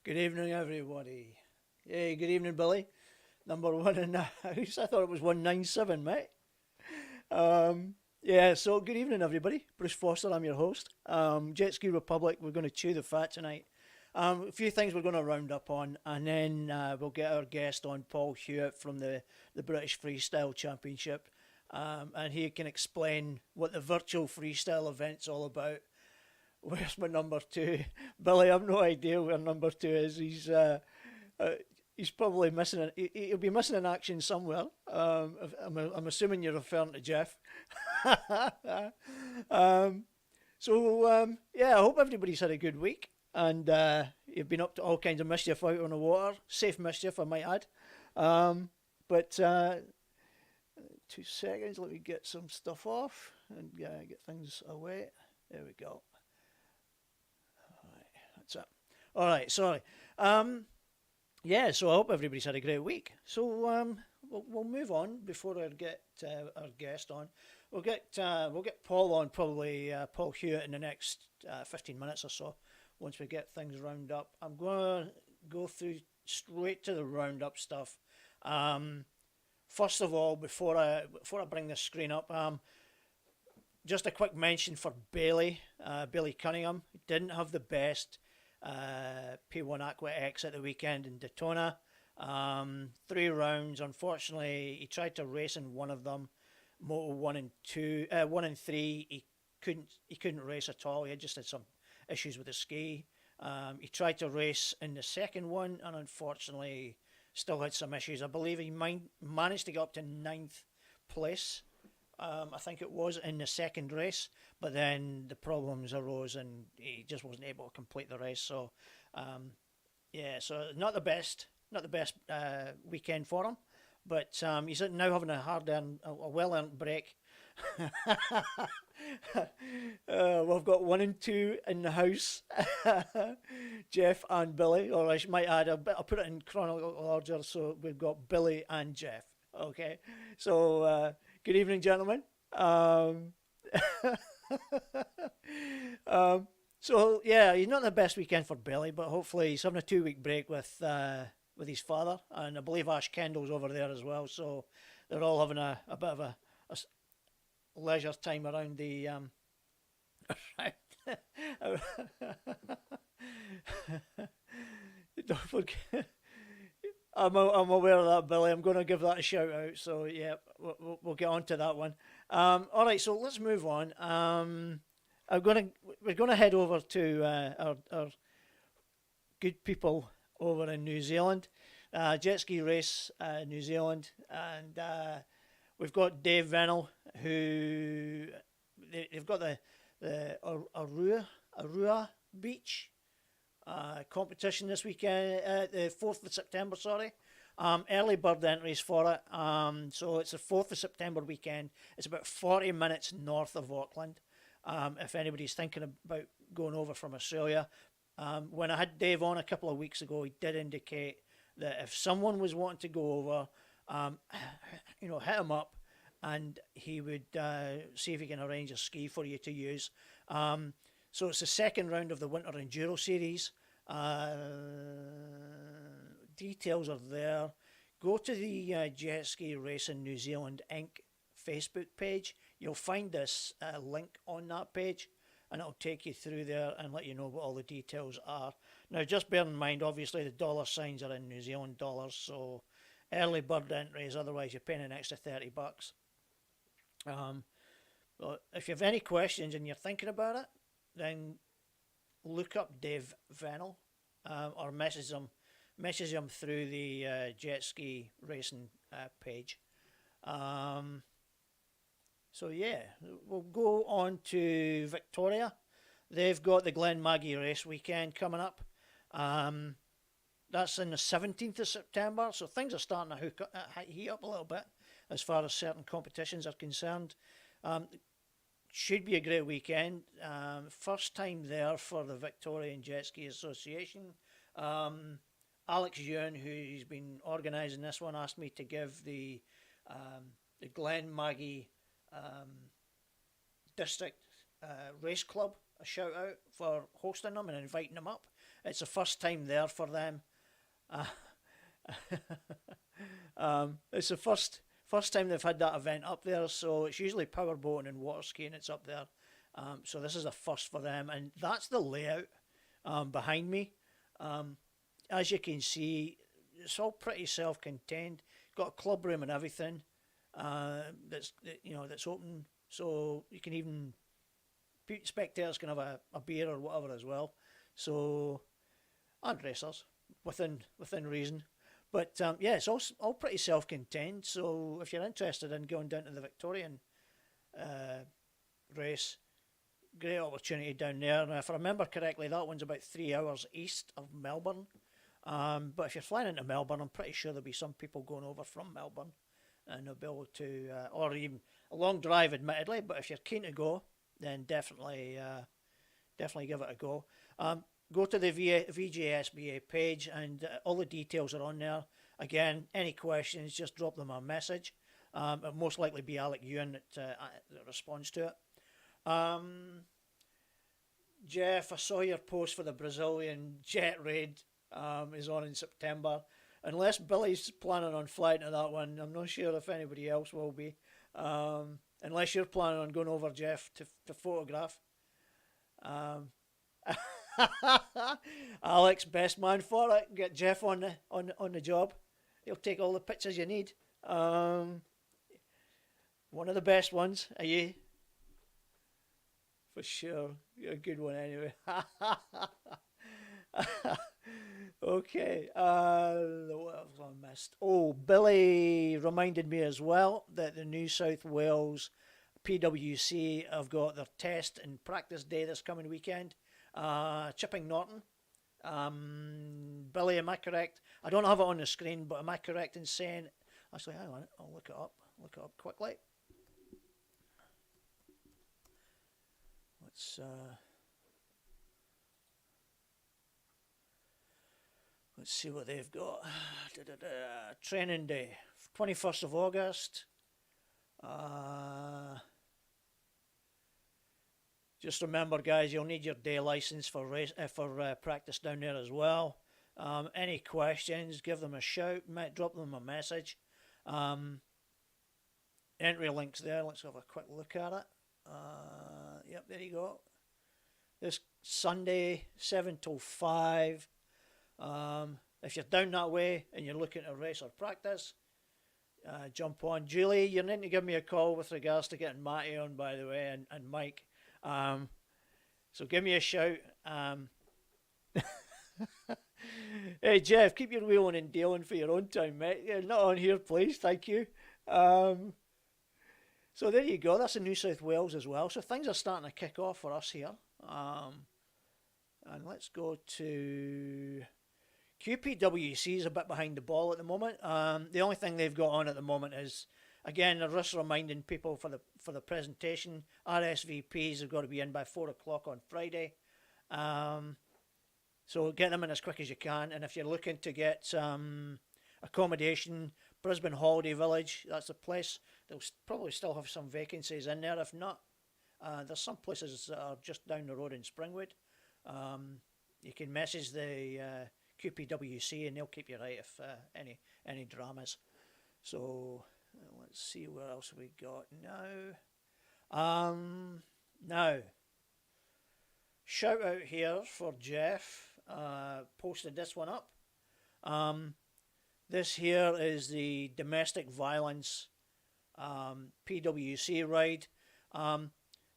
Good evening, everybody. Hey, good evening, Billy. Number one in the house. I thought it was 197, mate. Yeah, so good evening, everybody. Bruce Foster, I'm your host. Jetski Republic, we're going to chew the fat tonight. A few things we're going to round up on, and then we'll get our guest on, Paul Hewitt from the British Freestyle Championship. And he can explain what the virtual freestyle event's all about. Where's my number two? Billy, I've no idea where number two is. Uh, he's probably missing it. He'll be missing an action somewhere. I'm assuming you're referring to Jeff. um, yeah, I hope everybody's had a good week and you've been up to all kinds of mischief out on the water. Safe mischief, I might add. But 2 seconds, let me get some stuff off and get things away. There we go. That's it. All right, sorry. Yeah, so I hope everybody's had a great week. So we'll move on before I get our guest on. We'll get Paul on, probably Paul Hewitt, in the next 15 minutes or so. Once we get things round up, I'm going to go through straight to the roundup stuff. First of all, before I bring the screen up, just a quick mention for Bailey Cunningham. He didn't have the best P1 Aqua X at the weekend in Daytona. 3 rounds. Unfortunately, he tried to race in one of them. Moto 1 and 3. He couldn't race at all. He just had some issues with the ski. He tried to race in the second one, and unfortunately, still had some issues. I believe he managed to get up to 9th place. I think it was in the second race, but then the problems arose and he just wasn't able to complete the race. So, yeah, so not the best weekend for him, but he's now having a well-earned break. We've got 1 and 2 in the house, Jeff and Billy, or I might add, I'll put it in chronological order, so we've got Billy and Jeff. Okay, so good evening, gentlemen. So yeah, he's not the best weekend for Billy, but hopefully he's having a 2 week break with his father, and I believe Ash Kendall's over there as well. So they're all having a bit of a leisure time around the Don't forget. I'm aware of that, Billy. I'm going to give that a shout out. So yeah, we'll get on to that one. All right, so let's move on. We're gonna head over to our good people over in New Zealand, Jetski Race, New Zealand, and we've got Dave Venel, who they've got the Arua Beach competition this weekend, the 4th of September, sorry. Early bird entries for it. So it's the 4th of September weekend. It's about 40 minutes north of Auckland. If anybody's thinking about going over from Australia. When I had Dave on a couple of weeks ago, he did indicate that if someone was wanting to go over, hit him up and he would see if he can arrange a ski for you to use. So it's the second round of the Winter Enduro Series. Details are there. Go to the Jetski Racing New Zealand Inc. Facebook page. You'll find this link on that page, and it'll take you through there and let you know what all the details are. Now, just bear in mind, obviously, the dollar signs are in New Zealand dollars, so early bird entries, otherwise you're paying an extra $30. But if you have any questions and you're thinking about it, then look up Dave Venel, or message him through the Jetski Racing page. So yeah, we'll go on to Victoria. They've got the Glen Maggie race weekend coming up. That's on the 17th of September, so things are starting to heat up a little bit as far as certain competitions are concerned. Should be a great weekend. First time there for the Victorian Jet Ski Association. Alex Ewan, who's been organising this one, asked me to give the Glen Maggie District Race Club a shout out for hosting them and inviting them up. It's the first time there for them. It's the first time they've had that event up there, so it's usually powerboating and water skiing. It's up there, so this is a first for them, and that's the layout behind me. As you can see, it's all pretty self-contained. Got a club room and everything. That's open, so you can even spectators can have a beer or whatever as well. So, and racers within reason. But yeah, it's all pretty self-contained. So if you're interested in going down to the Victorian race, great opportunity down there. Now, if I remember correctly, that one's about 3 hours east of Melbourne. But if you're flying into Melbourne, I'm pretty sure there'll be some people going over from Melbourne, and they'll be able to, or even a long drive, admittedly. But if you're keen to go, then definitely give it a go. Go to the VJSBA page, and all the details are on there. Again, any questions, just drop them a message. It'll most likely be Alec Ewan that responds to it. Jeff, I saw your post for the Brazilian jet raid is on in September. Unless Billy's planning on flying to that one, I'm not sure if anybody else will be. Unless you're planning on going over, Jeff, to photograph. Alex, best man for it. Get Jeff on the job. He'll take all the pictures you need. One of the best ones, are you? For sure. You're a good one anyway. Okay. What else I missed? Oh, Billy reminded me as well that the New South Wales PWC have got their test and practice day this coming weekend. Chipping Norton. Billy, am I correct? I don't have it on the screen, but am I correct in saying... Actually, hang on, I'll look it up. Look it up quickly. Let's see what they've got. Training day, 21st of August. Just remember, guys, you'll need your day license for practice down there as well. Any questions, give them a shout, drop them a message. Entry links there. Let's have a quick look at it. Yep, there you go. This Sunday, 7 till 5. If you're down that way and you're looking to race or practice, jump on. Julie, you need to give me a call with regards to getting Matty on, by the way, and Mike. So give me a shout. Hey, Jeff, keep your wheeling and dealing for your own time, mate. You're not on here, please. Thank you. So there you go. That's in New South Wales as well. So things are starting to kick off for us here. And let's go to... QPWC is a bit behind the ball at the moment. The only thing they've got on at the moment is, again, they're just reminding people for the presentation. RSVPs have got to be in by 4 o'clock on Friday. So get them in as quick as you can. And if you're looking to get accommodation, Brisbane Holiday Village, that's the place. They'll probably still have some vacancies in there. If not, there's some places that are just down the road in Springwood. You can message the QPWC and they'll keep you right if any dramas. So let's see what else we got now. Now, shout out here for Jeff. Posted this one up. This here is the domestic violence PWC ride.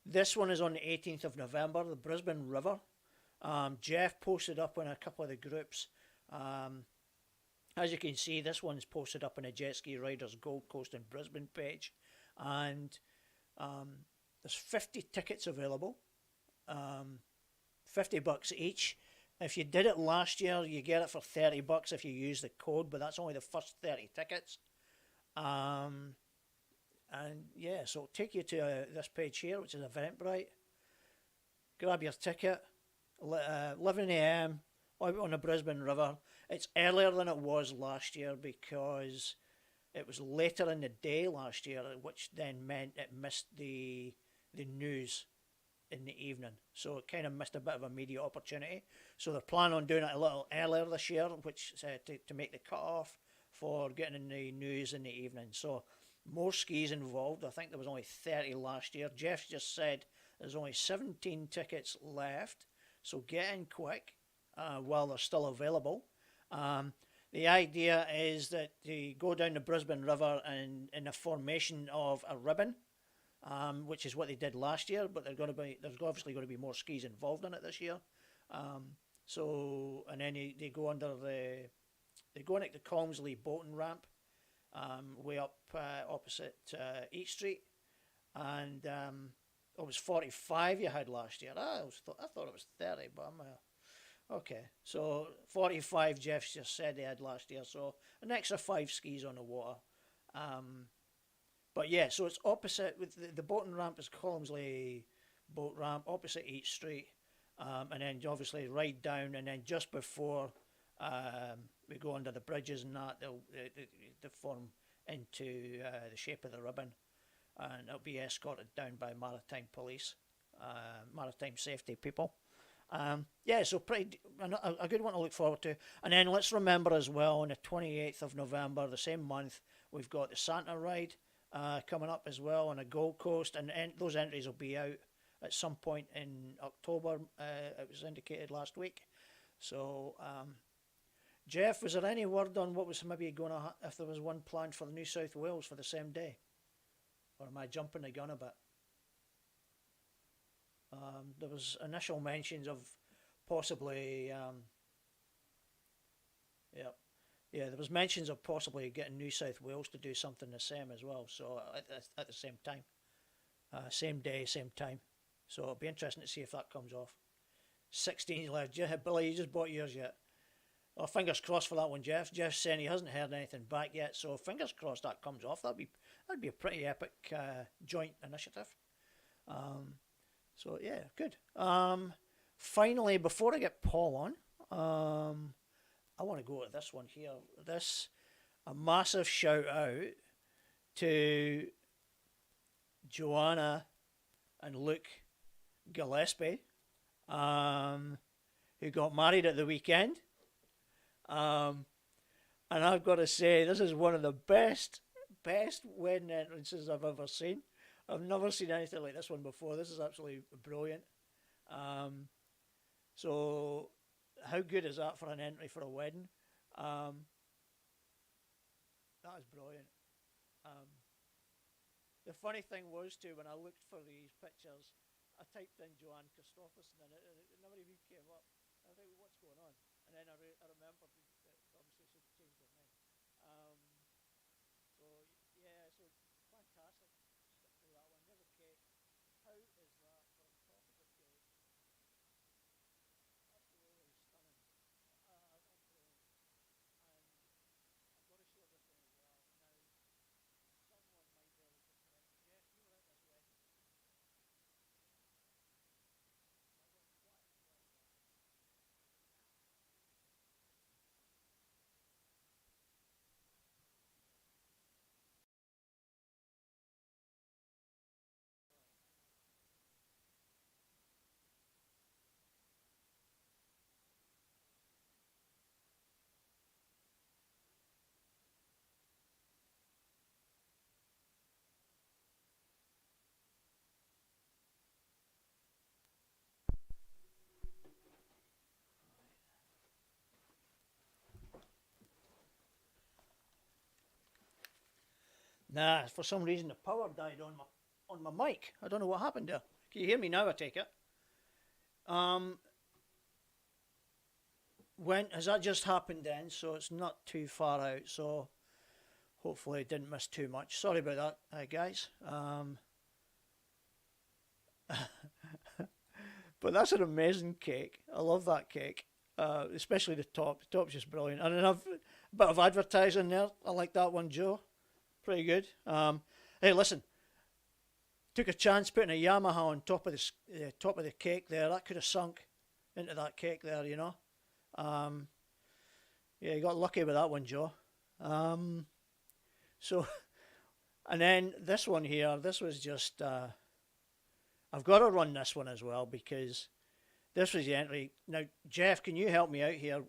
This one is on the 18th of November, the Brisbane River. Jeff posted up in a couple of the groups. As you can see, this one's posted up on a Jetski Riders Gold Coast and Brisbane page. And there's 50 tickets available. $50 each. If you did it last year, you get it for $30 if you use the code, but that's only the first 30 tickets. And yeah, so it'll take you to this page here, which is Eventbrite. Grab your ticket. 11 a.m. out on the Brisbane River. It's earlier than it was last year because it was later in the day last year, which then meant it missed the news in the evening. So it kind of missed a bit of a media opportunity. So they're planning on doing it a little earlier this year, which to make the cut-off for getting in the news in the evening. So more skis involved. I think there was only 30 last year. Jeff just said there's only 17 tickets left. So get in quick while they're still available. The idea is that they go down the Brisbane River and in a formation of a ribbon, which is what they did last year, but there's obviously going to be more skis involved in it this year. And then they go under they go into the Colmsley boating ramp, way up opposite East Street, and it was 45 you had last year. I thought it was 30, but I'm okay. So 45 Jeff just said they had last year, so an extra 5 skis on the water. But yeah, so it's opposite with the boating ramp is Colmsley boat ramp opposite East Street, and then obviously right down, and then just before we go under the bridges and that, they form into the shape of the ribbon, and it'll be escorted down by maritime police, maritime safety people. Yeah, so pretty a good one to look forward to. And then let's remember as well, on the 28th of November, the same month, we've got the Santa Ride coming up as well on the Gold Coast, and those entries will be out at some point in October. It was indicated last week. So, Jeff, was there any word on what was maybe going to, if there was one planned for the New South Wales for the same day? Or am I jumping the gun a bit? There was initial mentions of possibly, there was mentions of possibly getting New South Wales to do something the same as well. So at the same time, same day, same time. So it'll be interesting to see if that comes off. 16 left. Billy, you just bought yours yet? Well, fingers crossed for that one, Jeff. Jeff's saying he hasn't heard anything back yet, so fingers crossed that comes off. That'd be a pretty epic joint initiative. So yeah, good. Finally, before I get Paul on, I want to go to this one here. A massive shout out to Joanna and Luke Gillespie, who got married at the weekend. And I've got to say, this is one of the best wedding entrances I've ever seen. I've never seen anything like this one before. This is absolutely brilliant. So how good is that for an entry for a wedding? That is brilliant. The funny thing was too, when I looked for these pictures, I typed in Joanne Christopherson and it never even came up. I think, what's going on? And then I remembered that obviously she'd changed her name. So yeah, so fantastic. Skip through that one. There's a cake. How is that for on top of the cake? Absolutely stunning. That's brilliant. And I've got to show this one as well. Now, someone might be able to correct. Jeff, you were at this wedding. Nah, for some reason the power died on my mic. I don't know what happened there. Can you hear me now? I take it. When has that just happened then? So it's not too far out. So hopefully I didn't miss too much. Sorry about that, guys. But that's an amazing cake. I love that cake, especially the top. The top's just brilliant. And another bit of advertising there. I like that one, Joe. Pretty good. Hey, listen. Took a chance putting a Yamaha on top of the cake there. That could have sunk into that cake there, you know. Yeah, you got lucky with that one, Joe. So, and then this one here. This was just. I I've got to run this one as well because this was the entry. Now, Jeff, can you help me out here?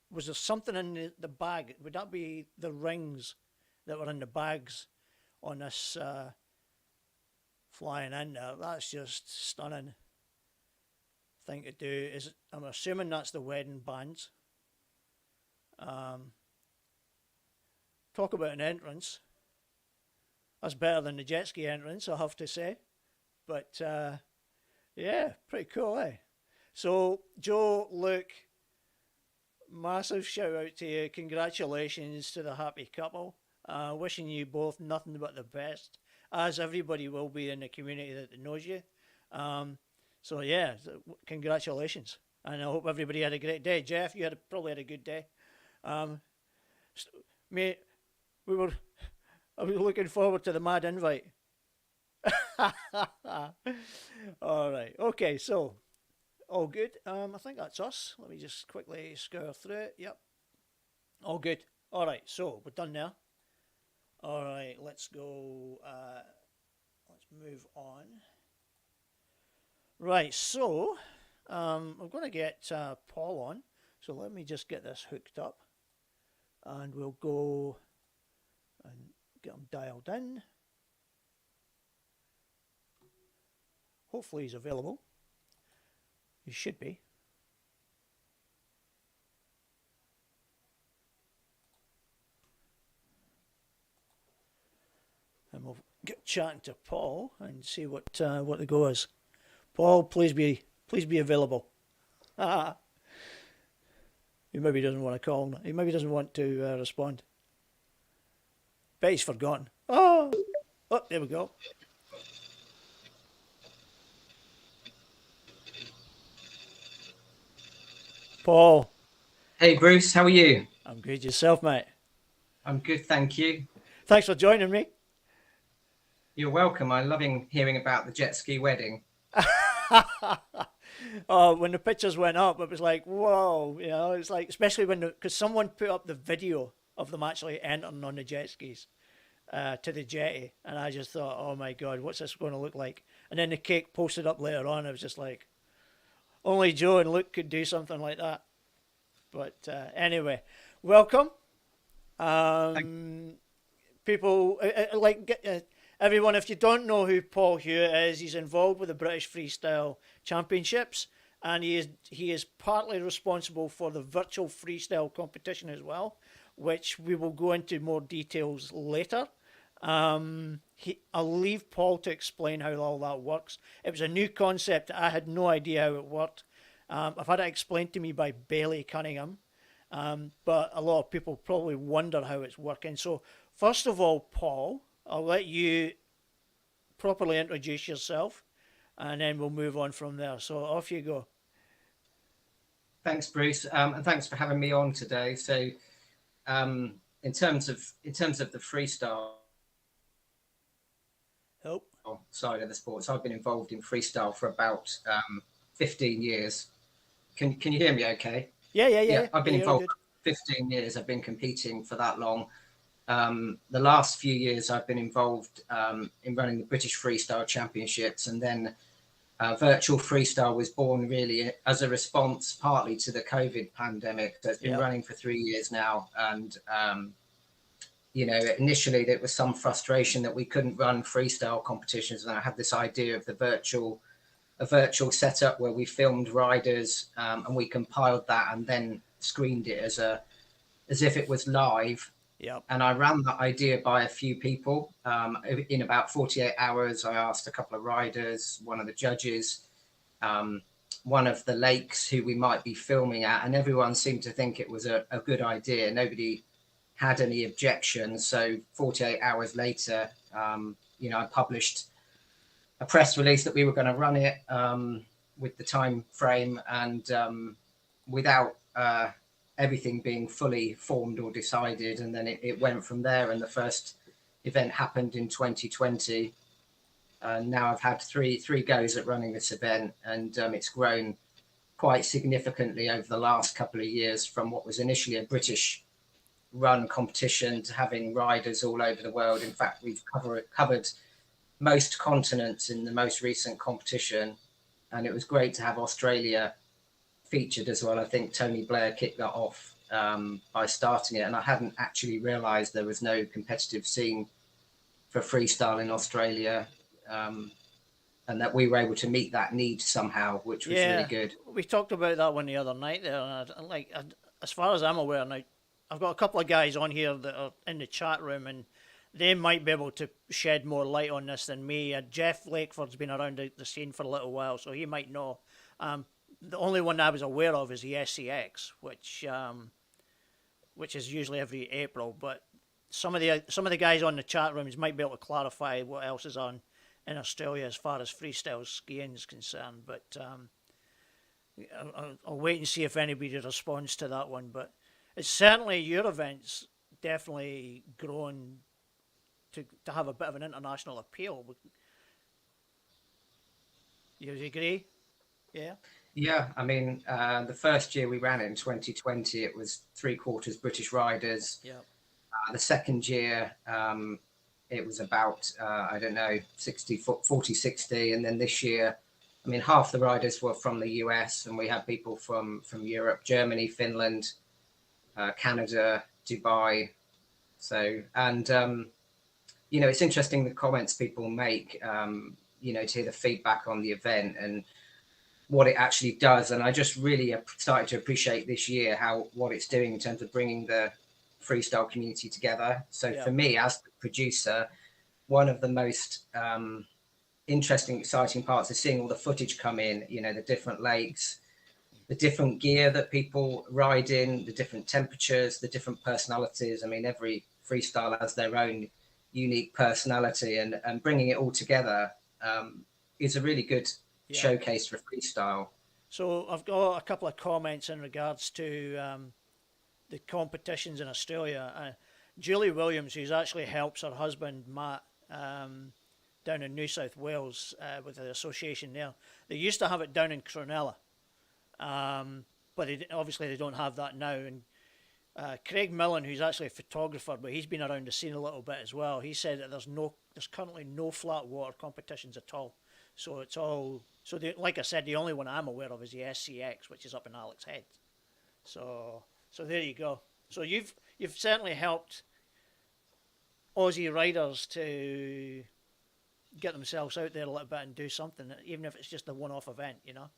Was there something in the bag? Would that be the rings that were in the bags on this flying in there? That's just stunning thing to do. I'm assuming that's the wedding bands. Talk about an entrance. That's better than the Jetski entrance, I have to say. But yeah, pretty cool, eh? So, Joe, Luke, massive shout out to you. Congratulations to the happy couple. Wishing you both nothing but the best, as everybody will be in the community that knows you. So, yeah, congratulations. And I hope everybody had a great day. Jeff, you probably had a good day. Mate, I was looking forward to the mad invite. All right. Okay, so all good. I think that's us. Let me just quickly scour through it. Yep. All good. All right, so we're done now. All right, let's go. Let's move on. Right, so I'm going to get Paul on. So let me just get this hooked up. And we'll go and get him dialed in. Hopefully he's available. He should be. And we'll get chatting to Paul and see what the go is. Paul, please be available. He maybe doesn't want to call. He maybe doesn't want to respond. Bet he's forgotten. Oh, there we go. Paul. Hey Bruce, how are you? I'm good. Yourself, mate? I'm good, thank you. Thanks for joining me. You're welcome. I'm loving hearing about the jet ski wedding. Oh, when the pictures went up, it was like, whoa, you know, it's like, especially because someone put up the video of them actually entering on the jet skis to the jetty, and I just thought, oh my God, what's this going to look like? And then the cake posted up later on. I was just like, only Joe and Luke could do something like that. But anyway, welcome. People, everyone, if you don't know who Paul Hewitt is, he's involved with the British Freestyle Championships, and he is partly responsible for the Virtual Freestyle competition as well, which we will go into more details later. I'll leave Paul to explain how all that works. It was a new concept. I had no idea how it worked. I've had it explained to me by Bailey Cunningham, but a lot of people probably wonder how it's working. So first of all, Paul, I'll let you properly introduce yourself, and then we'll move on from there. So off you go. Thanks, Bruce, and thanks for having me on today. So, in terms of the freestyle side of the sport, so I've been involved in freestyle for about 15 years. Can you hear me? Okay. Yeah. I've been involved for 15 years. I've been competing for that long. The last few years I've been involved in running the British Freestyle Championships, and then Virtual Freestyle was born really as a response partly to the COVID pandemic. So it's been running for 3 years now, and initially there was some frustration that we couldn't run freestyle competitions, and I had this idea of a virtual setup where we filmed riders and we compiled that and then screened it as if it was live. Yep. And I ran that idea by a few people. In about 48 hours, I asked a couple of riders, one of the judges, one of the lakes who we might be filming at, and everyone seemed to think it was a good idea. Nobody had any objections. So 48 hours later, I published a press release that we were going to run it with the time frame, and without everything being fully formed or decided, and then it went from there. And the first event happened in 2020, and now I've had three goes at running this event, and it's grown quite significantly over the last couple of years, from what was initially a British run competition to having riders all over the world. In fact, we've covered most continents in the most recent competition, and it was great to have Australia featured as well. I think Tony Blair kicked that off by starting it, and I hadn't actually realised there was no competitive scene for freestyle in Australia, and that we were able to meet that need somehow, which was really good. We talked about that one the other night there, and as far as I'm aware now, I've got a couple of guys on here that are in the chat room, and they might be able to shed more light on this than me. Jeff Lakeford's been around the scene for a little while, so he might know. The only one I was aware of is the SCX, which is usually every April. But some of the guys on the chat rooms might be able to clarify what else is on in Australia as far as freestyle skiing is concerned. But I'll wait and see if anybody responds to that one. But it's certainly, your event's definitely grown to have a bit of an international appeal. You agree? Yeah. Yeah, I mean, the first year we ran it in 2020, it was 3/4 British riders. Yeah. The second year, it was about, I don't know, 40, 60. And then this year, I mean, half the riders were from the US, and we had people from Europe, Germany, Finland, Canada, Dubai. So, and, you know, it's interesting the comments people make, you know, to hear the feedback on the event and what it actually does. And I just really started to appreciate this year what it's doing in terms of bringing the freestyle community together. So for me, as the producer, one of the most interesting, exciting parts is seeing all the footage come in, you know, the different lakes, the different gear that people ride in, the different temperatures, the different personalities. I mean, every freestyle has their own unique personality, and bringing it all together is a really good showcase for freestyle. So I've got a couple of comments in regards to the competitions in Australia. Julie Williams, who's actually helps her husband Matt down in New South Wales with the association there. They used to have it down in Cronulla, but obviously they don't have that now. And Craig Millen, who's actually a photographer, but he's been around the scene a little bit as well, he said that there's currently no flat water competitions at all. So it's all, like I said, the only one I'm aware of is the SCX, which is up in Alex Head. So there you go. So you've certainly helped Aussie riders to get themselves out there a little bit and do something, even if it's just a one-off event, you know.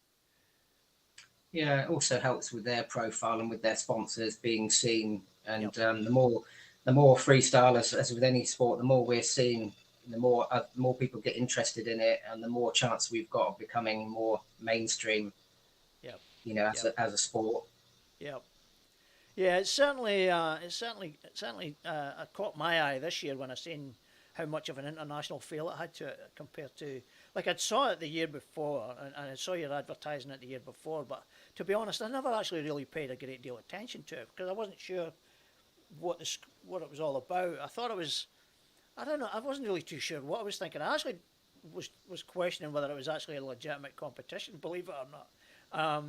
Yeah, it also helps with their profile and with their sponsors being seen. And the more freestylers, as with any sport, the more we're seen, the more people get interested in it, and the more chance we've got of becoming more mainstream. Yeah. You know, as a sport. Yeah. Yeah, it certainly caught my eye this year when I seen how much of an international feel it had to it compared to, like, I'd saw it the year before, and I saw your advertising it the year before, but to be honest, I never actually really paid a great deal of attention to it because I wasn't sure what it was all about. I thought it was, I don't know, I wasn't really too sure what I was thinking. I actually was questioning whether it was actually a legitimate competition, believe it or not.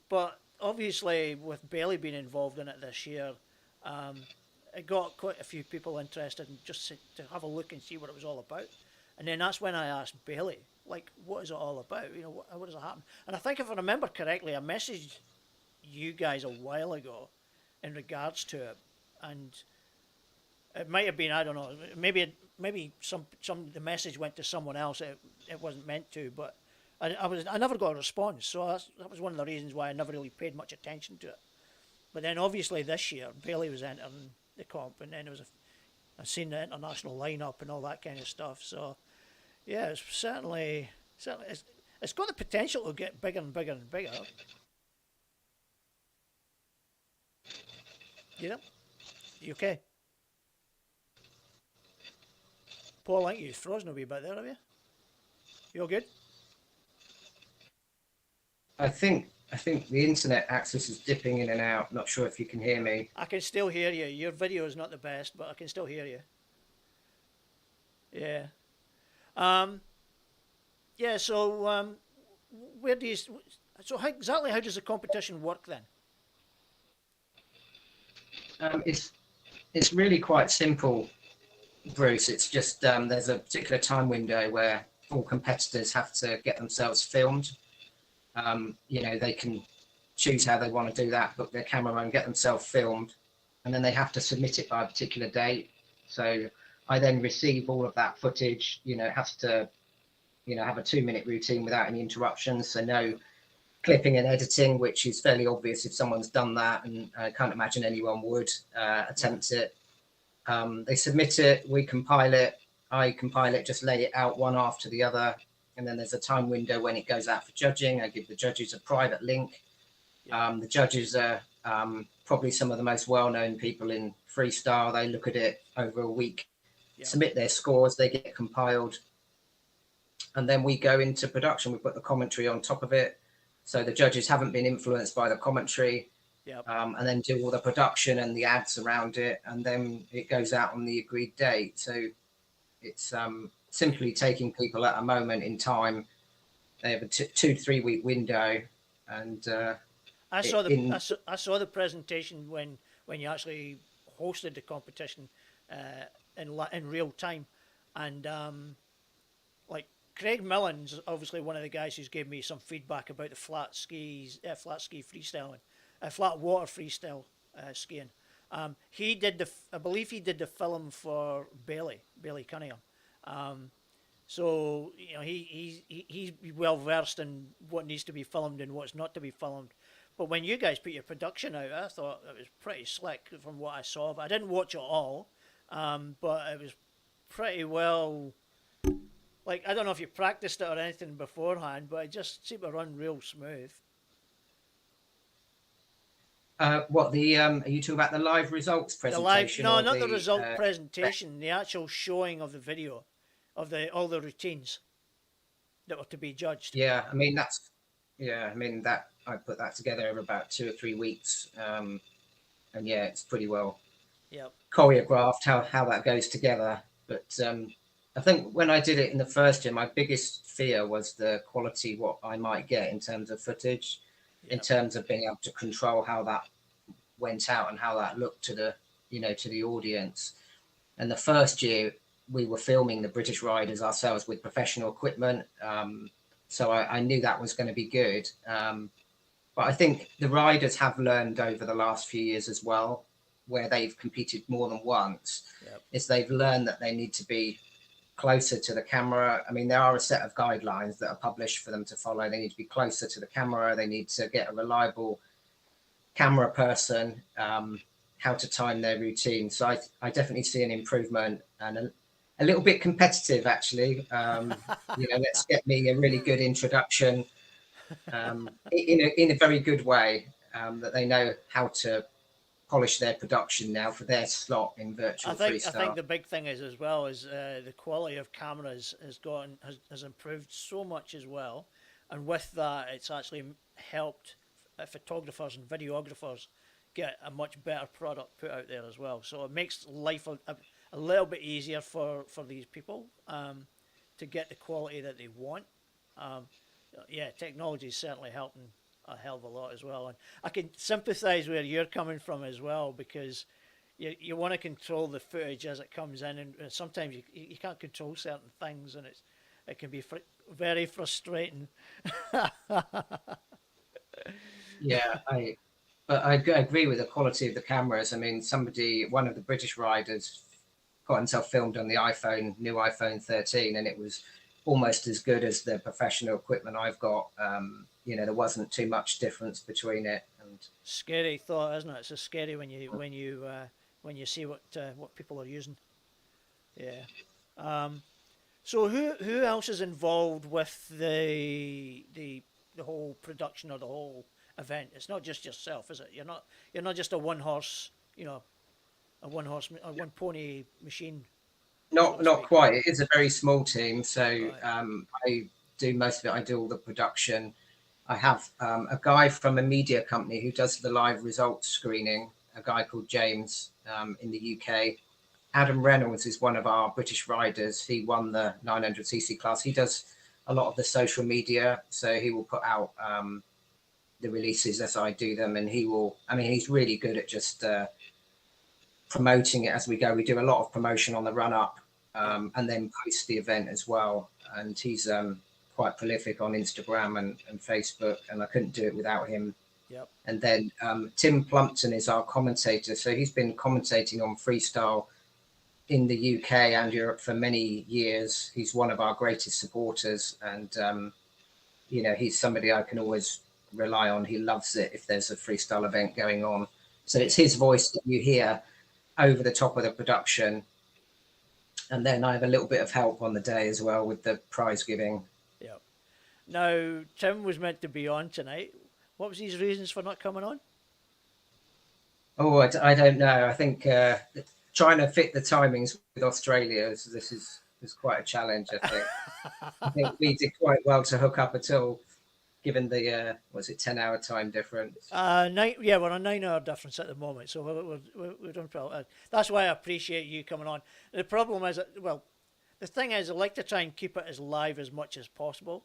But obviously, with Bailey being involved in it this year, it got quite a few people interested in just to have a look and see what it was all about. And then that's when I asked Bailey, like, what is it all about? You know, what does it happen? And I think if I remember correctly, I messaged you guys a while ago in regards to it, and it might have been, I don't know, maybe the message went to someone else. It wasn't meant to, but I never got a response. So that was one of the reasons why I never really paid much attention to it. But then obviously this year, Bailey was entering the comp, and then I seen the international lineup and all that kind of stuff. So yeah, it's certainly it's got the potential to get bigger and bigger and bigger. Yeah. You okay? Paul, I think you've frozen a wee bit there, have you? You all good? I think the internet access is dipping in and out. Not sure if you can hear me. I can still hear you. Your video is not the best, but I can still hear you. Yeah. Yeah. So, where do you? So, how does the competition work then? It's really quite simple. Bruce. It's just there's a particular time window where all competitors have to get themselves filmed. You know, they can choose how they want to do that, book their camera and get themselves filmed, and then they have to submit it by a particular date. So I then receive all of that footage. You know, it has to, you know, have a 2-minute routine without any interruptions. So no clipping and editing, which is fairly obvious if someone's done that, and I can't imagine anyone would attempt it. They submit it, we compile it, I compile it, just lay it out one after the other, and then there's a time window when it goes out for judging. I give the judges a private link. The judges are probably some of the most well-known people in freestyle. They look at it over a week, submit their scores, they get compiled, and then we go into production. We put the commentary on top of it, so the judges haven't been influenced by the commentary. And then do all the production and the ads around it, and then it goes out on the agreed date. So it's simply taking people at a moment in time. They have a 2 to 3 week window, and I saw the presentation when you actually hosted the competition in real time, and like Craig Millen's obviously one of the guys who's gave me some feedback about the flat ski freestyling. Flat water freestyle skiing. He did I believe he did the film for Bailey Cunningham. So you know he's well versed in what needs to be filmed and what's not to be filmed. But when you guys put your production out, I thought it was pretty slick from what I saw. But I didn't watch it all. But it was pretty well. Like, I don't know if you practiced it or anything beforehand, but it just seemed to run real smooth. What the are you talking about the live results presentation? No, not the result presentation. The actual showing of the video of all the routines that were to be judged. Yeah, I mean that I put that together over about 2 or 3 weeks, and yeah, it's pretty well choreographed how that goes together. But I think when I did it in the first year, my biggest fear was the quality what I might get in terms of footage. In terms of being able to control how that went out and how that looked to the audience. And the first year we were filming the British riders ourselves with professional equipment. So I knew that was going to be good. But I think the riders have learned over the last few years as well, where they've competed more than once, is they've learned that they need to be closer to the camera. I mean, there are a set of guidelines that are published for them to follow. They need to be closer to the camera. They need to get a reliable camera person, how to time their routine. So I definitely see an improvement, and a little bit competitive, actually. Let's get me a really good introduction in a very good way, that they know how to polish their production now for their slot in virtual freestyle. I think the big thing is as well is the quality of cameras has improved so much as well, and with that it's actually helped photographers and videographers get a much better product put out there as well. So it makes life a little bit easier for these people to get the quality that they want. Technology is certainly helping a hell of a lot as well, and I can sympathise where you're coming from as well, because you want to control the footage as it comes in, and sometimes you can't control certain things, and it can be very frustrating. Yeah, I agree with the quality of the cameras. I mean, one of the British riders got himself filmed on the new iPhone 13, and it was almost as good as the professional equipment I've got. There wasn't too much difference between it. And scary thought, isn't it? It's just scary when you see what people are using. Yeah. So who else is involved with the whole production or the whole event? It's not just yourself, is it? You're not just a one pony machine. Not quite. It is a very small team. So I do most of it. I do all the production. I have a guy from a media company who does the live results screening, a guy called James in the UK. Adam Reynolds is one of our British riders. He won the 900cc class. He does a lot of the social media. So he will put out the releases as I do them. And he's really good at just promoting it as we go. We do a lot of promotion on the run up, and then post the event as well. And he's quite prolific on Instagram and Facebook, and I couldn't do it without him. Yep. And then Tim Plumpton is our commentator. So he's been commentating on freestyle in the UK and Europe for many years. He's one of our greatest supporters, and you know, he's somebody I can always rely on. He loves it if there's a freestyle event going on. So it's his voice that you hear over the top of the production. And then I have a little bit of help on the day as well with the prize giving. Yeah. Now, Tim was meant to be on tonight. What was his reasons for not coming on? Oh, I don't know. I think trying to fit the timings with Australia is quite a challenge, I think. I think we did quite well to hook up until, given the, was it 10-hour time difference? We're on 9-hour difference at the moment, so we're doing pretty well. That's why I appreciate you coming on. The problem is, well, the thing is, I like to try and keep it as live as much as possible,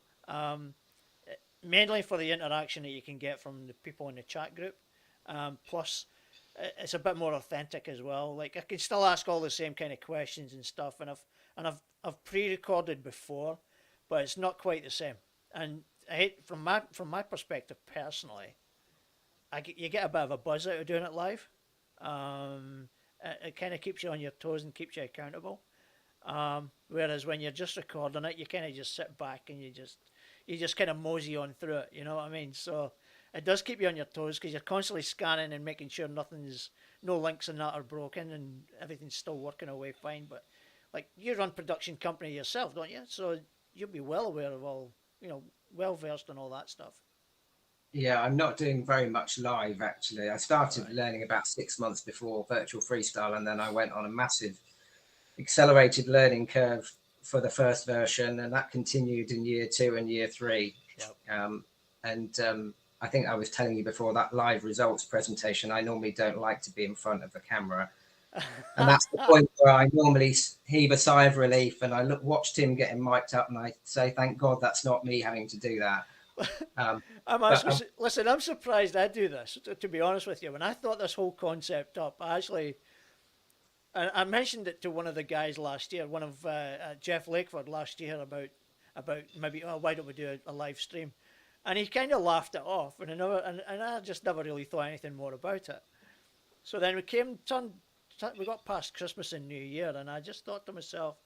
mainly for the interaction that you can get from the people in the chat group. Plus, it's a bit more authentic as well. Like, I can still ask all the same kind of questions and stuff, and I've pre-recorded before, but it's not quite the same. And I hate, from my perspective personally, you get a bit of a buzz out of doing it live. It kind of keeps you on your toes and keeps you accountable. Whereas when you're just recording it, you kind of just sit back and you just kind of mosey on through it. You know what I mean? So it does keep you on your toes because you're constantly scanning and making sure no links and that are broken and everything's still working away fine. But like, you run production company yourself, don't you? So you'll be well aware of all, well versed in all that stuff. Yeah, I'm not doing very much live, actually. I started learning about 6 months before Virtual Freestyle, and then I went on a massive accelerated learning curve for the first version, and that continued in year 2 and year 3. Yep. I think I was telling you before, that live results presentation, I normally don't like to be in front of the camera. And that's the point where I normally heave a sigh of relief, and I watched him getting mic'd up, and I say, thank God that's not me having to do that. Listen, I'm surprised I do this, to be honest with you. When I thought this whole concept up, I mentioned it to one of the guys last year, one of Jeff Lakeford last year, about maybe, why don't we do a live stream? And he kind of laughed it off, and I just never really thought anything more about it. So then we got past Christmas and New Year, and I just thought to myself,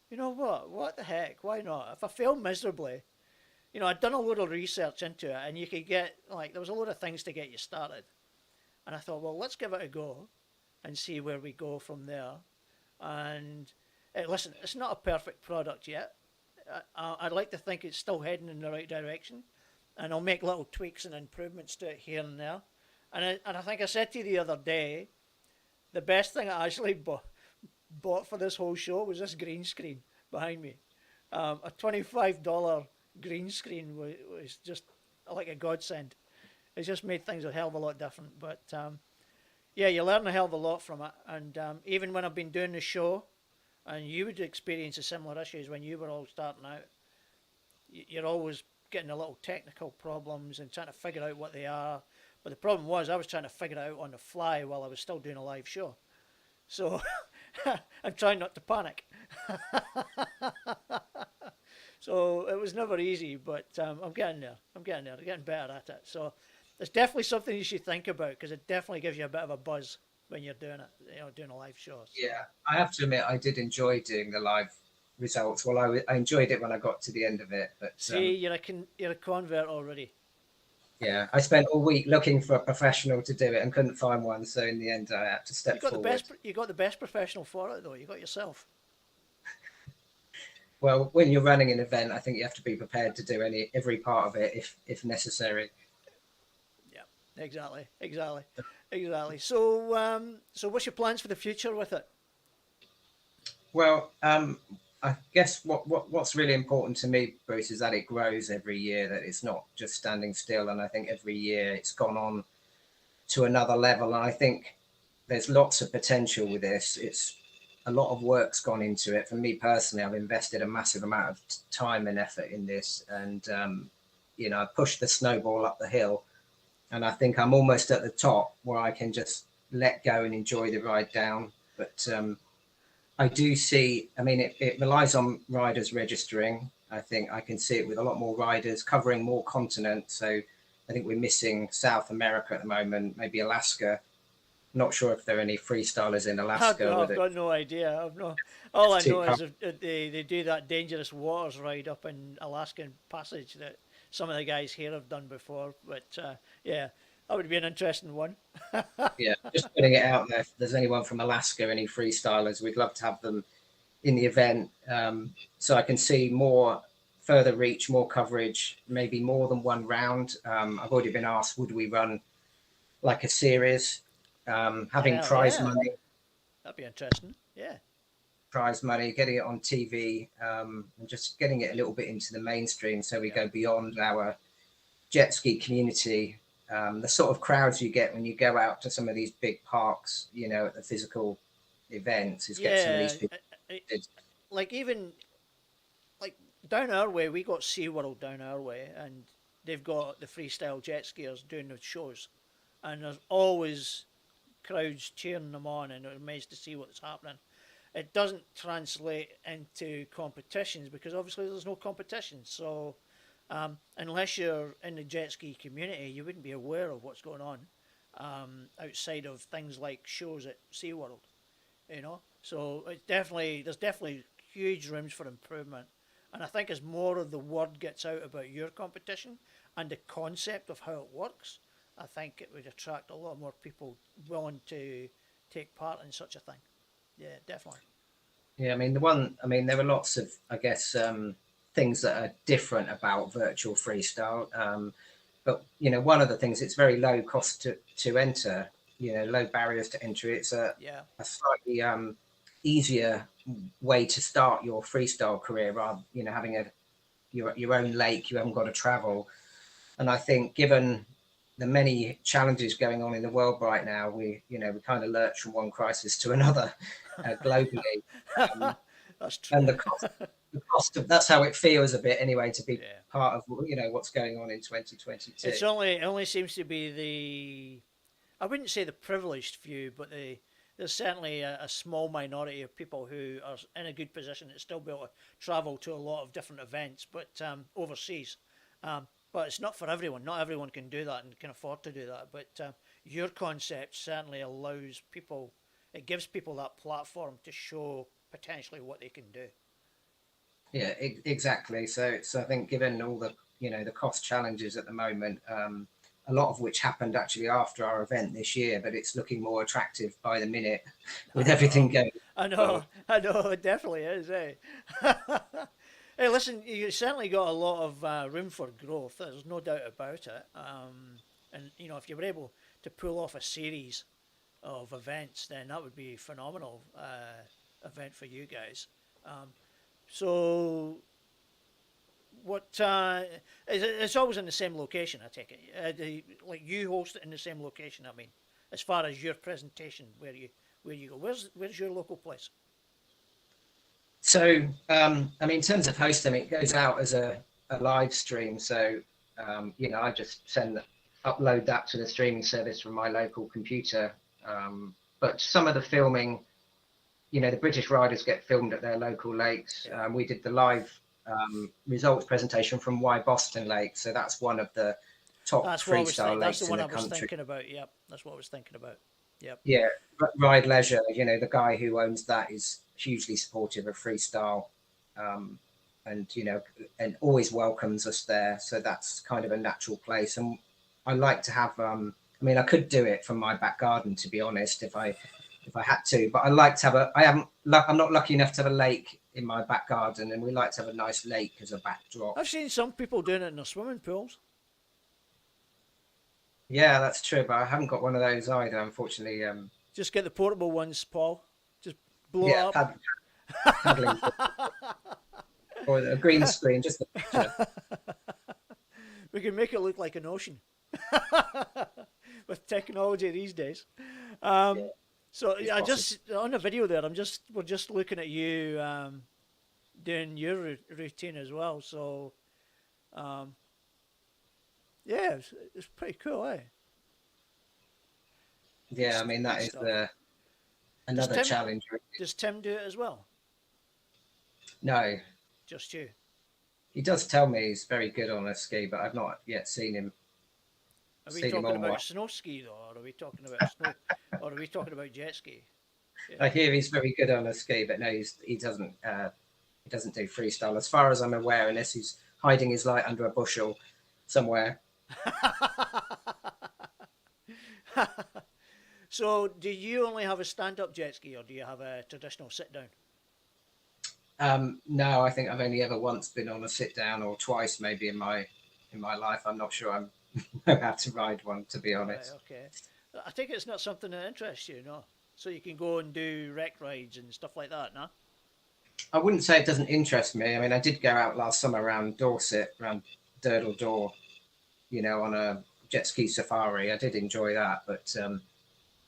you know what the heck, why not? If I fail miserably, I'd done a load of research into it, and you could get, there was a load of things to get you started. And I thought, well, let's give it a go and see where we go from there. And listen, it's not a perfect product yet. I'd like to think it's still heading in the right direction, and I'll make little tweaks and improvements to it here and there. And I think I said to you the other day, the best thing I actually bought for this whole show was this green screen behind me. A $25 green screen was just like a godsend. It just made things a hell of a lot different. But yeah, you learn a hell of a lot from it. And even when I've been doing the show, and you would experience a similar issues when you were all starting out, you're always getting a little technical problems and trying to figure out what they are. But the problem was I was trying to figure it out on the fly while I was still doing a live show. So I'm trying not to panic. So it was never easy, but I'm getting there. I'm getting better at it. So it's definitely something you should think about, because it definitely gives you a bit of a buzz when you're doing it, doing a live show. So. Yeah, I have to admit, I did enjoy doing the live results. Well, I enjoyed it when I got to the end of it. But see, you're a convert already. Yeah, I spent all week looking for a professional to do it and couldn't find one. So in the end, I had to step forward. You got the best professional for it, though. You got yourself. Well, when you're running an event, I think you have to be prepared to do every part of it if necessary. Yeah, exactly. So, what's your plans for the future with it? Well, I guess what's really important to me, Bruce, is that it grows every year, that it's not just standing still. And I think every year it's gone on to another level. And I think there's lots of potential with this. It's a lot of work's gone into it. For me personally, I've invested a massive amount of time and effort in this. And, I pushed the snowball up the hill. And I think I'm almost at the top where I can just let go and enjoy the ride down. But I do see, I mean, it relies on riders registering. I think I can see it with a lot more riders covering more continents. So I think we're missing South America at the moment, maybe Alaska. Not sure if there are any freestylers in Alaska. I've Whether got no idea. I've no. All I it's too know is they do that dangerous waters ride up in Alaskan Passage that some of the guys here have done before. But yeah, that would be an interesting one. yeah, just putting it out there. If there's anyone from Alaska, any freestylers, we'd love to have them in the event, so I can see more further reach, more coverage, maybe more than one round. I've already been asked, would we run like a series, having Hell, prize yeah, money, that'd be interesting. Yeah, getting it on TV, and just getting it a little bit into the mainstream, so we go beyond our jet ski community. The sort of crowds you get when you go out to some of these big parks, you know, at the physical events, is get some of yeah. these people. Like even like down our way, we got SeaWorld down our way, and they've got the freestyle jet skiers doing the shows, and there's always crowds cheering them on, and they're amazed to see what's happening. It doesn't translate into competitions because obviously there's no competition. So unless you're in the jet ski community, you wouldn't be aware of what's going on outside of things like shows at SeaWorld. You know, so there's definitely huge rooms for improvement, and I think as more of the word gets out about your competition and the concept of how it works, I think it would attract a lot more people willing to take part in such a thing. Yeah, definitely. Yeah, I mean, there are lots of, I guess, things that are different about virtual freestyle. But, you know, one of the things, it's very low cost to enter, you know, low barriers to entry. It's Yeah, a slightly easier way to start your freestyle career rather, you know, having your own lake, you haven't got to travel. And I think given the many challenges going on in the world right now, we kind of lurch from one crisis to another globally. Um, that's true. and the cost of that's how it feels a bit anyway to be Yeah, part of what's going on in 2022. it only seems to be the, I wouldn't say the privileged few, but there's certainly a small minority of people who are in a good position to still be able to travel to a lot of different events, but overseas. But it's not for everyone. Not everyone can do that and can afford to do that. But your concept certainly allows people. It gives people that platform to show potentially what they can do. Yeah, exactly. So I think given all the the cost challenges at the moment, a lot of which happened actually after our event this year, but it's looking more attractive by the minute with I know. everything going I well. know. I know. It definitely is. Eh? Hey, listen, you certainly got a lot of room for growth. There's no doubt about it. And if you were able to pull off a series of events, then that would be a phenomenal event for you guys. Um, so, what? It's always in the same location. I take it. Like you host it in the same location. I mean, as far as your presentation, where you go. Where's your local place? So, I mean, in terms of hosting, it goes out as a live stream. So, I just upload that to the streaming service from my local computer. But some of the filming, the British riders get filmed at their local lakes. Yeah. We did the live results presentation from Y Boston Lake. So that's one of the top That's what I was freestyle That's the lakes in one the I was country. thinking about. Yep, that's what I was thinking about. Yep. Yeah, Ride Leisure, the guy who owns that is hugely supportive of freestyle, um, and and always welcomes us there. So that's kind of a natural place. And I like to have. I mean, I could do it from my back garden, to be honest, if I had to. But I like to have a. I'm not lucky enough to have a lake in my back garden, and we like to have a nice lake as a backdrop. I've seen some people doing it in their swimming pools. Yeah, that's true, but I haven't got one of those either, unfortunately. Just get the portable ones, Paul. Just blow Yeah, it up. paddling or a green screen, just the picture. We can make it look like an ocean with technology these days. Yeah, So it's yeah, I possible. just on the video there, we're just looking at you doing your routine as well. So um, yeah, it's pretty cool, eh? Yeah, I mean, Good that is stuff. Does another Tim challenge. does Tim do it as well? No, Just you? he does tell me he's very good on a ski, but I've not yet Are we seen him talking on about one. snow ski though, or are we talking about snow, or are we talking about jet ski? You I know. hear he's very good on a ski, but no, he doesn't do freestyle as far as I'm aware, unless he's hiding his light under a bushel somewhere. So, do you only have a stand-up jet ski, or do you have a traditional sit-down? No, I think I've only ever once been on a sit down, or twice maybe in my life. I'm not sure I'm know how to ride one, to be Right. honest. Okay. I think it's not something that interests you, no. So you can go and do wreck rides and stuff like that, no? I wouldn't say it doesn't interest me. I mean, I did go out last summer around Dorset, around Durdle Door, on a jet ski safari. I did enjoy that, but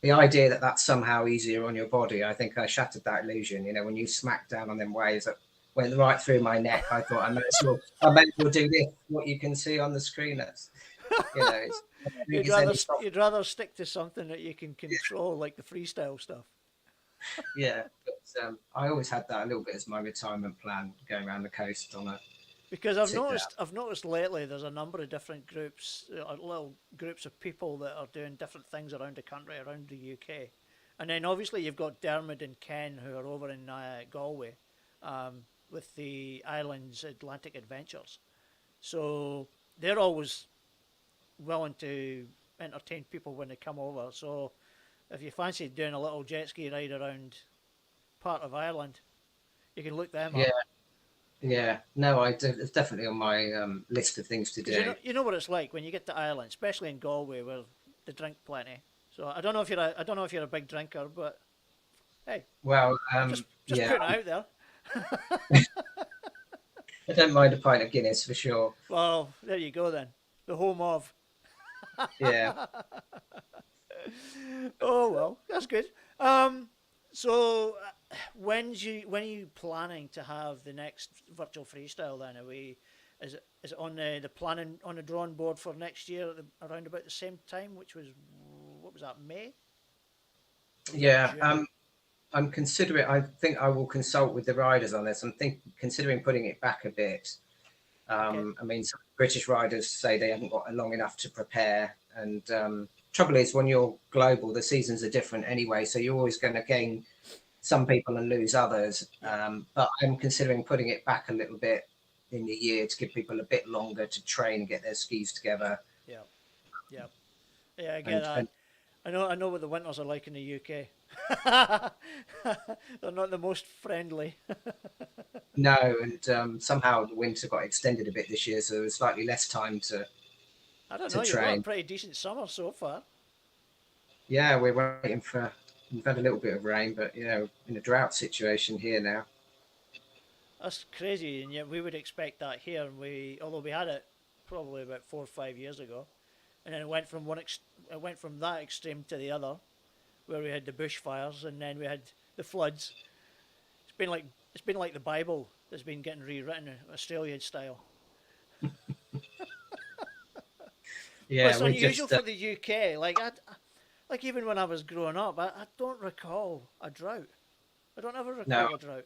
the idea that that's somehow easier on your body, I think I shattered that illusion. When you smacked down on them waves that went right through my neck, I thought I may as well do this. What you can see on the screen, that's it's, I don't think it's any soft. You'd rather stick to something that you can control, like the freestyle stuff. Yeah, but I always had that a little bit as my retirement plan, going around the coast on a Because sit down. I've noticed lately there's a number of different groups, little groups of people that are doing different things around the country, around the UK, and then obviously you've got Dermot and Ken who are over in Galway, with the Islands Atlantic Adventures. So they're always willing to entertain people when they come over. So if you fancy doing a little jet ski ride around part of Ireland, you can look them Yeah, up. yeah. No, I do. It's definitely on my list of things to Because do. you know what it's like when you get to Ireland, especially in Galway where they drink plenty. So I don't know if you're a big drinker, but hey, Well, just yeah, putting it out there. I don't mind a pint of Guinness for sure. Well, there you go then. The home of. Yeah. Oh well, that's good. Um, so when are you planning to have the next virtual freestyle? Then is it on the planning on the drawing board for next year around about the same time, which was what was that, May? Or was that Yeah, June? I'm considering. I think I will consult with the riders on this. Considering putting it back a bit. Okay. I mean, some British riders say they haven't got long enough to prepare, and trouble is, when you're global, the seasons are different anyway, so you're always going to gain some people and lose others. Yeah. But I'm considering putting it back a little bit in the year to give people a bit longer to train and get their skis together. Yeah. Yeah. Yeah. I get that. And I know what the winters are like in the UK. They're not the most friendly. no, and somehow the winter got extended a bit this year, so there was slightly less time I don't to know. You've got a train. pretty decent summer so far. Yeah, we're waiting for. We've had a little bit of rain, but in a drought situation here now. That's crazy, and yet we would expect that here. And although we had it probably about 4 or 5 years ago, and then it went from that extreme to the other, where we had the bushfires, and then we had the floods. It's been like the Bible that's been getting rewritten Australian style. But Yeah, it's we're unusual just for the UK. Like even when I was growing up, I don't recall a drought. I don't ever no, recall a drought.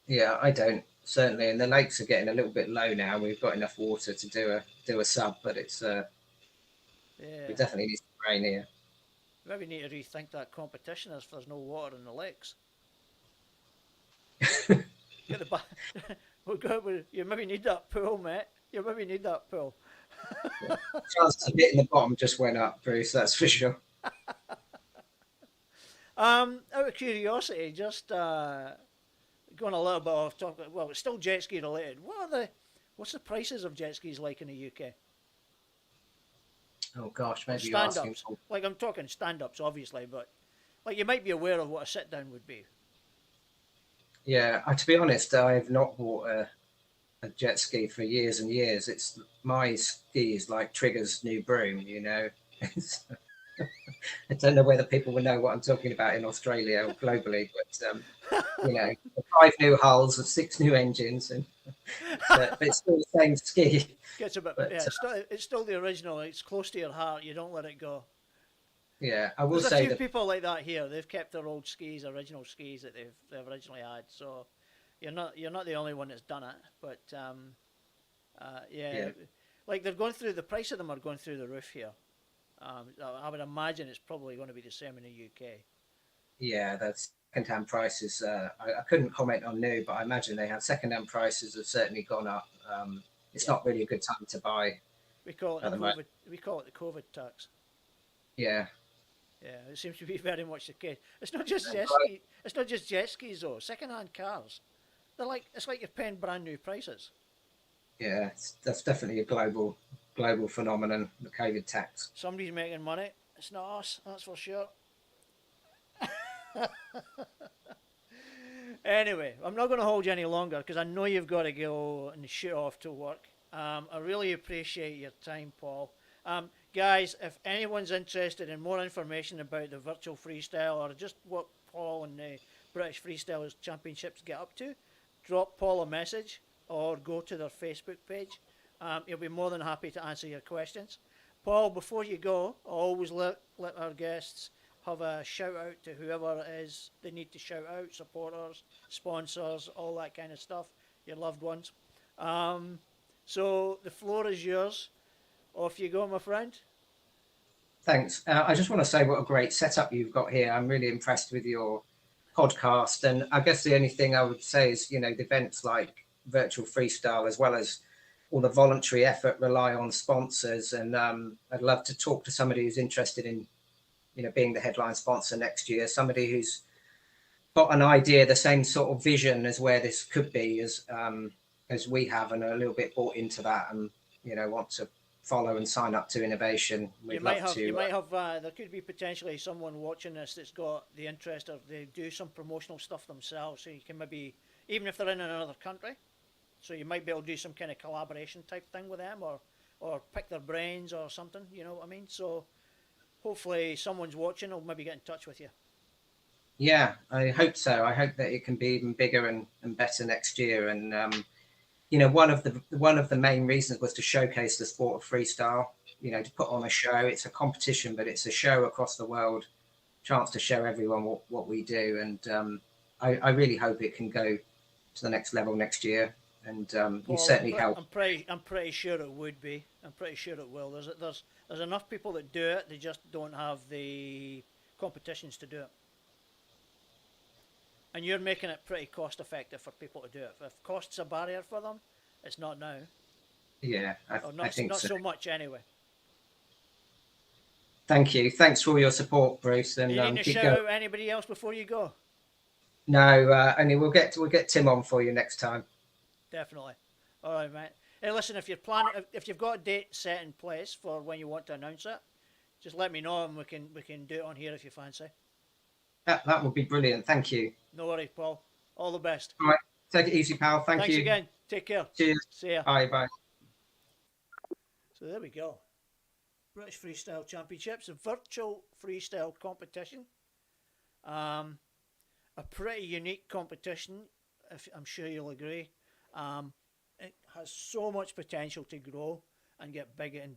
yeah, I don't certainly, and the lakes are getting a little bit low now. We've got enough water to do a sub, but we Yeah, definitely need some rain here. maybe need to rethink that competition if there's no water in the lakes. Get the ba- you maybe need that pool, mate. You maybe need that pool. Yeah. Chances of hitting the bottom just went up, Bruce. That's for sure. Out of curiosity, just going a little bit off topic. Well, it's still jet ski related. What's the prices of jet skis like in the UK? Oh gosh, maybe you're Stand asking ups. for. Like I'm talking stand ups, obviously, but like you might be aware of what a sit down would be. Yeah, to be honest, I've not bought a jet ski for years and years. It's my ski is like Trigger's new broom. I don't know whether people will know what I'm talking about in Australia or globally, but 5 new hulls and 6 new engines, and but it's still the same ski. Gets a bit, But yeah. It's still the original. It's close to your heart. You don't let it go. Yeah, I will There's a say few that. people like that here. They've kept their old skis, original skis that they've originally had. So you're not the only one that's done it. But yeah, Yeah, like they're going through, the price of them are going through the roof here. I would imagine it's probably going to be the same in the UK. yeah, that's second-hand prices. I couldn't comment on new, but I imagine they have second-hand prices have certainly gone up. It's Yeah, not really a good time to buy we call it at the the moment. COVID. We call it the COVID tax. Yeah, Yeah, it seems to be very much the case. It's not just jet ski. It's not just jet skis though. Second-hand cars. They're like, it's like you're paying brand new prices. yeah, that's definitely a global phenomenon. The COVID tax. Somebody's making money. It's not us, that's for sure. Anyway, I'm not going to hold you any longer because I know you've got to go and shoot off to work. I really appreciate your time, Paul. Guys, if anyone's interested in more information about the virtual freestyle or just what Paul and the British Freestyle Championships get up to, drop Paul a message or go to their Facebook page. He'll be more than happy to answer your questions. Paul, before you go, I always let our guests have a shout out to whoever it is they need to shout out, supporters, sponsors, all that kind of stuff, your loved ones. So the floor is yours. Off you go, my friend. Thanks. I just want to say what a great setup you've got here. I'm really impressed with your podcast, and I guess the only thing I would say is, the events like Virtual Freestyle, as well as all the voluntary effort, rely on sponsors. And I'd love to talk to somebody who's interested in, being the headline sponsor next year. Somebody who's got an idea, the same sort of vision as where this could be, as we have, and a little bit bought into that, and want to follow and sign up to innovation. We'd love to. You might have. There could be potentially someone watching this that's got the interest, or they do some promotional stuff themselves. So you can maybe, even if they're in another country, so you might be able to do some kind of collaboration type thing with them, or pick their brains or something. You know what I mean? So hopefully someone's watching will maybe get in touch with you. Yeah, I hope so. I hope that it can be even bigger and better next year. And one of the main reasons was to showcase the sport of freestyle. To put on a show. It's a competition, but it's a show across the world. Chance to show everyone what we do, and I really hope it can go to the next level next year. And you certainly help. I'm pretty sure it would be. I'm pretty sure it will. There's enough people that do it. They just don't have the competitions to do it. And you're making it pretty cost effective for people to do it. If cost's a barrier for them, it's not now. Yeah, I think not so. so much anyway. Thank you. Thanks for all your support, Bruce. And you need to shout out anybody else before you go? No, only we'll get Tim on for you next time. Definitely. All right, mate. Hey, listen, if you've got a date set in place for when you want to announce it, just let me know and we can do it on here if you fancy. That would be brilliant. Thank you. No worries, Paul. All the best. All right. Take it easy, pal. Thanks you. Thanks again. Take care. Cheers. See ya. Bye. So there we go. British Freestyle Championships, a virtual freestyle competition. A pretty unique competition, I'm sure you'll agree. It has so much potential to grow and get big and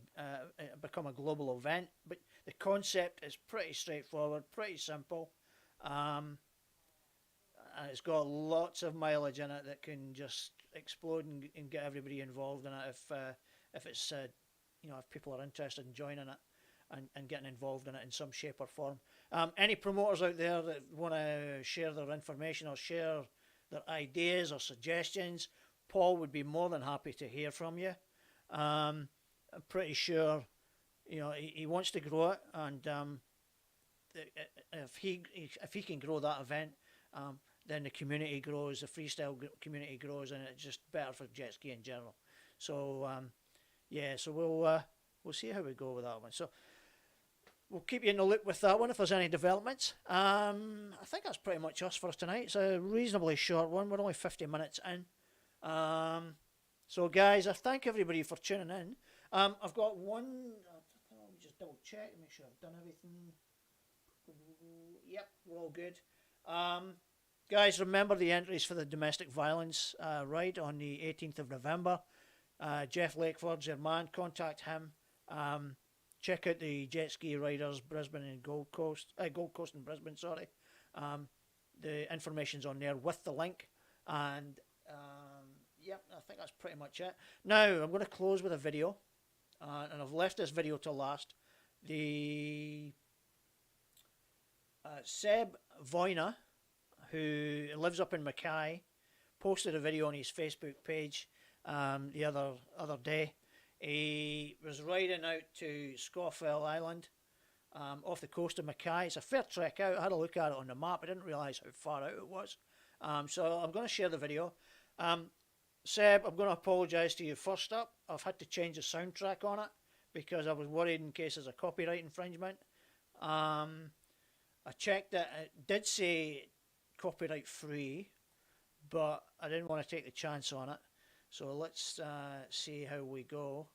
become a global event. But the concept is pretty straightforward, pretty simple. And it's got lots of mileage in it that can just explode and get everybody involved in it if it's if people are interested in joining it and getting involved in it in some shape or form. Any promoters out there that want to share their information or share their ideas or suggestions, Paul would be more than happy to hear from you. I'm pretty sure he wants to grow it, and if he can grow that event, then the community grows, the freestyle community grows, and it's just better for jet ski in general. So so we'll see how we go with that one. So we'll keep you in the loop with that one if there's any developments. I think that's pretty much us for tonight. It's a reasonably short one. We're only 50 minutes in. So guys, I thank everybody for tuning in. I've got one. Let me just double check, make sure I've done everything. Yep, we're all good. Guys, remember the entries for the domestic violence ride on the 18th of November. Jeff Lakeford's your man. Contact him. check out the Jet Ski Riders Brisbane and Gold Coast and Brisbane, sorry. The information's on there with the link, and yep, I think that's pretty much it. Now I'm going to close with a video, and I've left this video to last. The Seb Voyna, who lives up in Mackay, posted a video on his Facebook page the other day. He was riding out to Scawfell Island off the coast of Mackay. It's a fair trek out. I had a look at it on the map. I didn't realise how far out it was. So I'm going to share the video. Seb, I'm going to apologise to you first up. I've had to change the soundtrack on it because I was worried in case there's a copyright infringement. I checked it. It did say copyright free, but I didn't want to take the chance on it. So let's see how we go.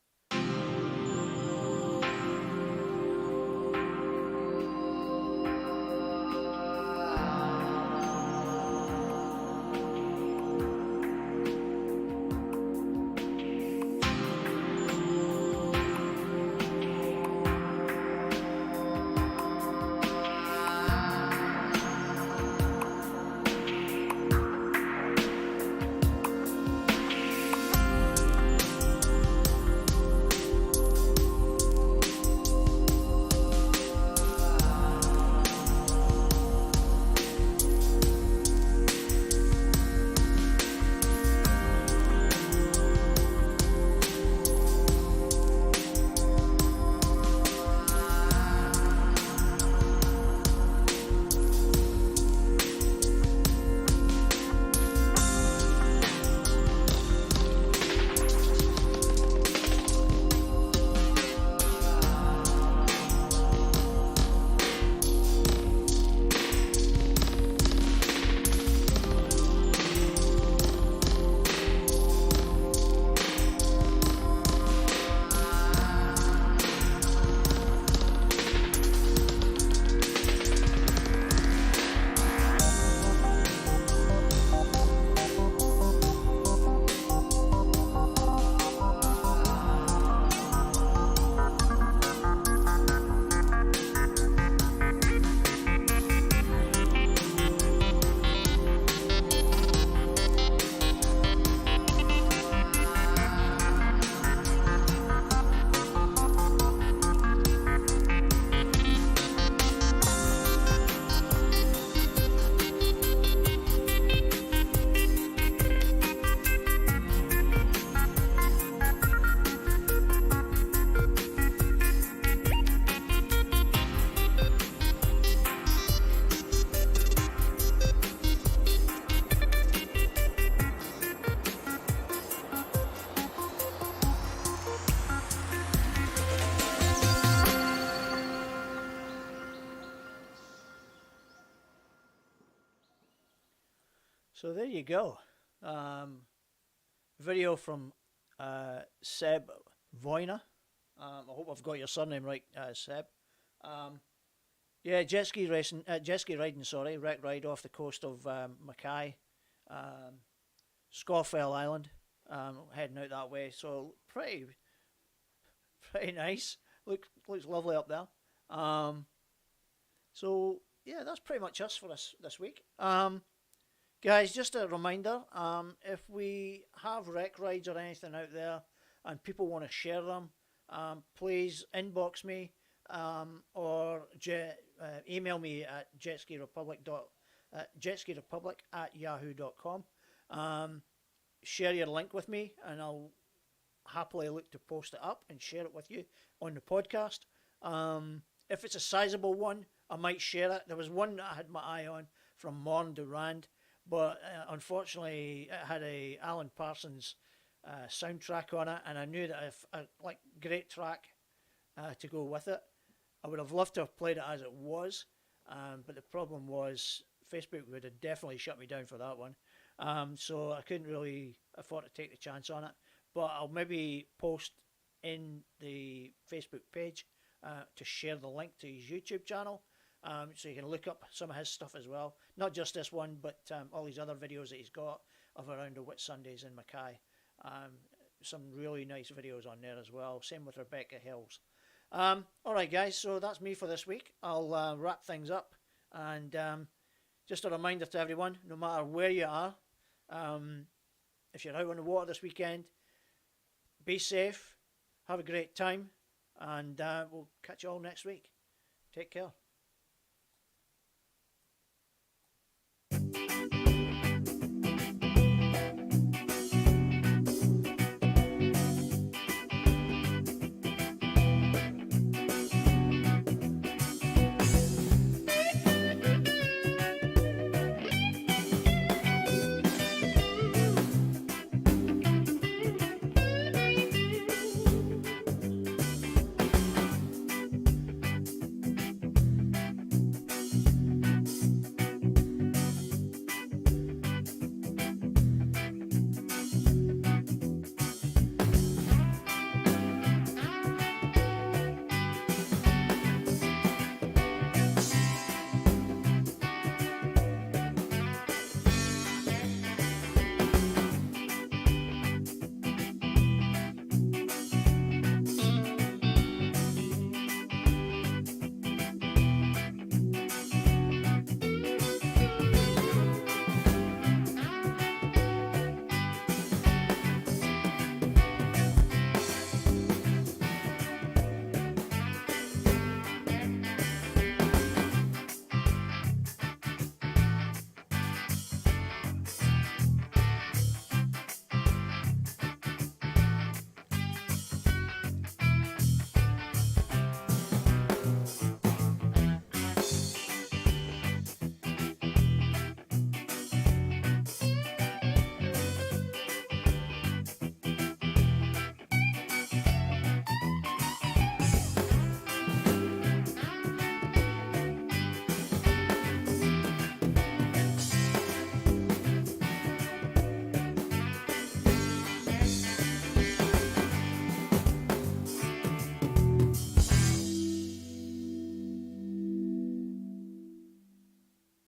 So there you go. Video from Seb Voyna. I hope I've got your surname right, Seb. Yeah, jet ski riding, sorry, wreck ride off the coast of Mackay, Scawfell Island, heading out that way. So pretty nice. Looks lovely up there. So yeah, that's pretty much us for this week. Guys, just a reminder, if we have rec rides or anything out there and people want to share them, please inbox me or email me at jetskirepublic@yahoo.com. Share your link with me and I'll happily look to post it up and share it with you on the podcast. If it's a sizable one, I might share it. There was one that I had my eye on from Morn Durand, but unfortunately it had a Alan Parsons soundtrack on it, and I knew that if like great track to go with it, I would have loved to have played it as it was, but the problem was Facebook would have definitely shut me down for that one, so I couldn't really afford to take the chance on it. But I'll maybe post in the Facebook page to share the link to his YouTube channel, so you can look up some of his stuff as well. Not just this one, but all these other videos that he's got of around the Whit Sundays in Mackay. Some really nice videos on there as well. Same with Rebecca Hills. All right, guys. So that's me for this week. I'll wrap things up, and just a reminder to everyone: no matter where you are, if you're out on the water this weekend, be safe, have a great time, and we'll catch you all next week. Take care.